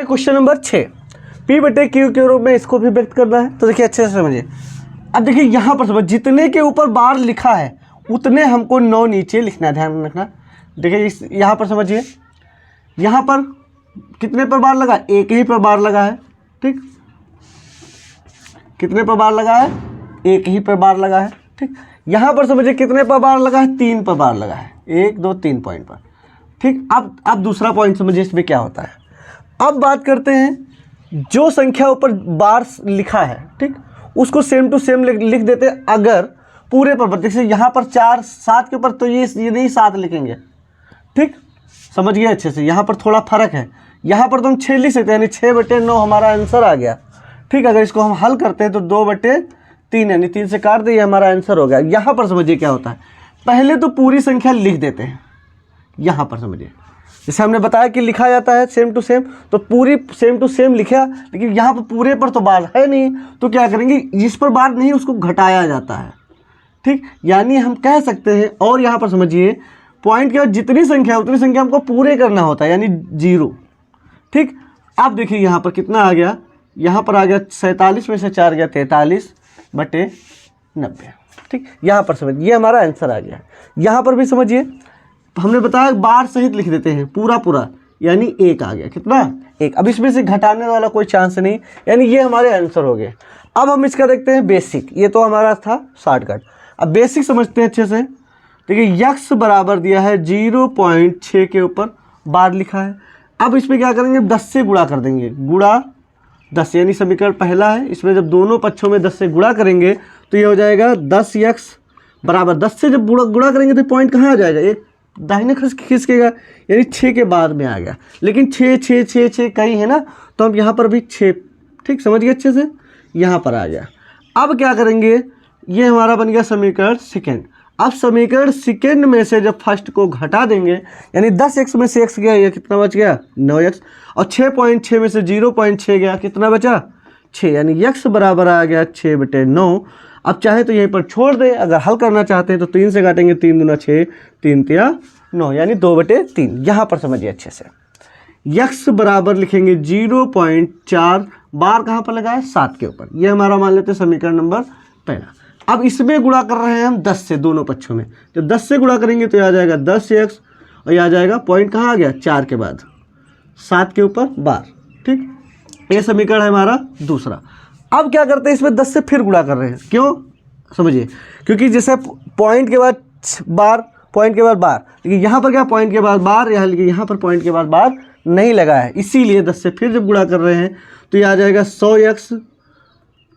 Question number 6, P बटे Q के रूप में इसको भी व्यक्त करना है। तो देखिए अच्छे से समझिए। अब देखिए यहाँ पर समझ, जितने के ऊपर बार लिखा है उतने हमको 9 नीचे लिखना है, ध्यान रखना। देखिए इस यहाँ पर समझिए, यहाँ पर कितने पर बार लगा, एक ही पर बार लगा है, ठीक। कितने पर बार लगा है, एक ही पर बार लगा है, ठीक। यहाँ पर समझिए कितने पर बार लगा है, 3 पर बार लगा है, 1 2 3 पॉइंट पर, ठीक। अब दूसरा पॉइंट समझिए इसमें क्या होता है। अब बात करते हैं जो संख्या ऊपर बार लिखा है, ठीक, उसको सेम टू सेम लिख देते हैं। अगर पूरे पर, जैसे यहाँ पर 4 7 के ऊपर, तो ये नहीं 7 लिखेंगे, ठीक, समझ गए अच्छे से। यहाँ पर थोड़ा फर्क है, यहाँ पर तो हम 6 लिख सकते हैं, यानी 6 बटे 9 हमारा आंसर आ गया, ठीक। अगर इसको हम हल करते हैं तो 2 बटे 3, यानी 3 से काट दिए, हमारा आंसर हो गया। यहाँ पर समझिए क्या होता है, पहले तो पूरी संख्या लिख देते हैं। यहाँ पर समझिए, जैसे हमने बताया कि लिखा जाता है सेम टू सेम, तो पूरी सेम टू सेम लिखा, लेकिन यहाँ पर पूरे पर तो बार है नहीं, तो क्या करेंगे, जिस पर बार नहीं उसको घटाया जाता है, ठीक। यानी हम कह सकते हैं, और यहाँ पर समझिए पॉइंट के बाद जितनी संख्या है उतनी संख्या हमको पूरे करना होता है, यानी 0, ठीक। अब देखिए यहाँ पर कितना आ गया, यहाँ पर आ गया 47 में से 4 गया 43 बटे 90, ठीक। यहाँ पर समझिए ये हमारा आंसर आ गया। यहाँ पर भी समझिए, हमने बताया बार सहित लिख देते हैं पूरा, यानी 1 आ गया, कितना 1। अब इसमें से घटाने वाला कोई चांस नहीं, यानी ये हमारे आंसर हो गए। अब हम इसका देखते हैं बेसिक, ये तो हमारा था शॉर्टकट। अब बेसिक समझते हैं अच्छे से। देखिए यक्स बराबर दिया है 0.6 के ऊपर बार लिखा है। अब इसमें क्या करेंगे, 10 से गुणा कर देंगे, गुणा 10, यानी समीकरण पहला है। इसमें जब दोनों पक्षों में 10 से गुणा करेंगे तो ये हो जाएगा 10x बराबर 10 से जब गुणा करेंगे तो पॉइंट कहाँ आ जाएगा, एक दाहिने खिसकेगा, यानी 6 के बाद में आ गया। लेकिन 6 6 6 6 कहीं है ना, तो हम यहाँ पर भी 6, ठीक, समझ गए अच्छे से, यहाँ पर आ गया। अब क्या करेंगे, ये हमारा बन गया समीकरण सेकेंड। अब समीकरण सेकेंड में से जब फर्स्ट को घटा देंगे, यानी 10x में से x गया, ये कितना बच गया 9x, और 6.6 में से 0.6 गया, कितना बचा 6, यानी x बराबर आ गया 6 बटे 9। अब चाहे तो यहीं पर छोड़ दें, अगर हल करना चाहते हैं तो 3 से काटेंगे, 3 दूना 6, 3 तिया 9, यानी 2 बटे 3। यहाँ पर समझिए अच्छे से, x बराबर लिखेंगे 0.4, बार कहाँ पर लगा है 7 के ऊपर, ये हमारा मान लेते हैं समीकरण नंबर पहला। अब इसमें गुणा कर रहे हैं हम 10 से, दोनों पक्षों में, जब 10 से गुणा करेंगे तो आ जाएगा 10x, और यह आ जाएगा पॉइंट कहाँ आ गया 4 के बाद 7 के ऊपर बार, ठीक। ये समीकरण है हमारा दूसरा। अब क्या करते हैं, इसमें 10 से फिर गुणा कर रहे हैं, क्यों समझिए, क्योंकि जैसे पॉइंट के बाद बार, पॉइंट के बाद बार, लेकिन यहाँ पर क्या पॉइंट के बाद बार, यहाँ पर पॉइंट के बाद बार नहीं लगा है, इसीलिए 10 से फिर जब गुणा कर रहे हैं तो ये आ जाएगा 100x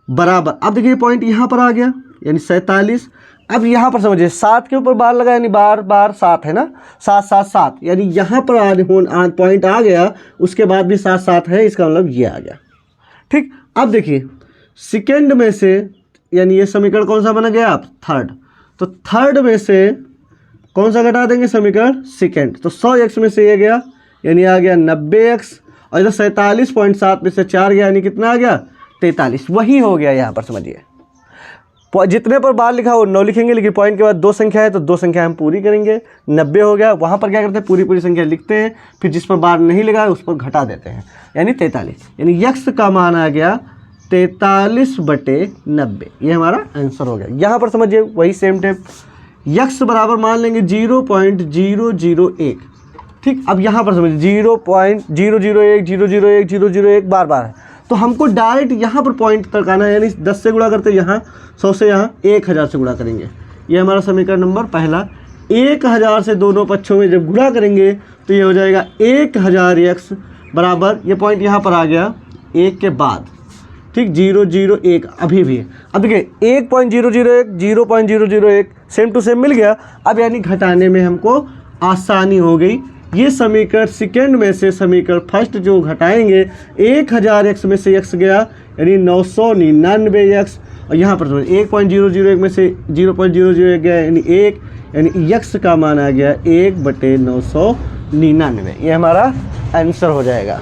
बराबर, अब देखिए पॉइंट यहाँ पर आ गया, यानी 47। अब यहाँ पर समझिए 7 के ऊपर बार लगा, यानी बार 7 है ना, 7 7 7, यानी यहाँ पर पॉइंट आ गया, उसके बाद भी 7 7 है, इसका मतलब ये आ गया, ठीक। अब देखिए सेकेंड में से, यानी ये समीकरण कौन सा बना गया आप, थर्ड, तो थर्ड में से कौन सा घटा देंगे, समीकरण सेकेंड, तो 100x में से ये गया, यानी आ गया 90x, और इधर 47.7 में से 4 गया, यानी कितना आ गया 43, वही हो गया। यहाँ पर समझिए जितने पर बार लिखा वो 9 लिखेंगे, लेकिन पॉइंट के बाद 2 संख्या है तो 2 संख्या हम पूरी करेंगे, 90 हो गया। वहाँ पर क्या करते हैं, पूरी संख्या लिखते हैं, फिर जिस पर बार नहीं लगा है उस पर घटा देते हैं, यानी 43, यानी यक्स का मान आ गया 43 बटे 90, ये हमारा आंसर हो गया। यहाँ पर समझिए वही सेम टेप, यक्स बराबर मान लेंगे 0.001, ठीक। अब यहाँ पर समझिए 0.001 001 001 बार है, तो हमको डायरेक्ट यहाँ पर पॉइंट तक आना है, यानी 10 से गुणा करते यहाँ 100 से यहाँ 1000 से गुणा करेंगे, ये हमारा समीकरण नंबर पहला। 1000 से दोनों पक्षों में जब गुणा करेंगे तो ये हो जाएगा 1000x बराबर, ये पॉइंट यहाँ पर आ गया 1 के बाद, ठीक, 001 अभी भी। अब देखिए 1.001 0.001 सेम टू सेम मिल गया। अब यानी घटाने में हमको आसानी हो गई। ये समीकरण सेकेंड में से समीकरण फर्स्ट जो घटाएंगे, 1000x में से x गया, यानी 999x, और यहाँ पर 1.001 में से 0.001 गया, यानी 1, यानी x का मान आ गया 1 बटे 999, ये हमारा आंसर हो जाएगा।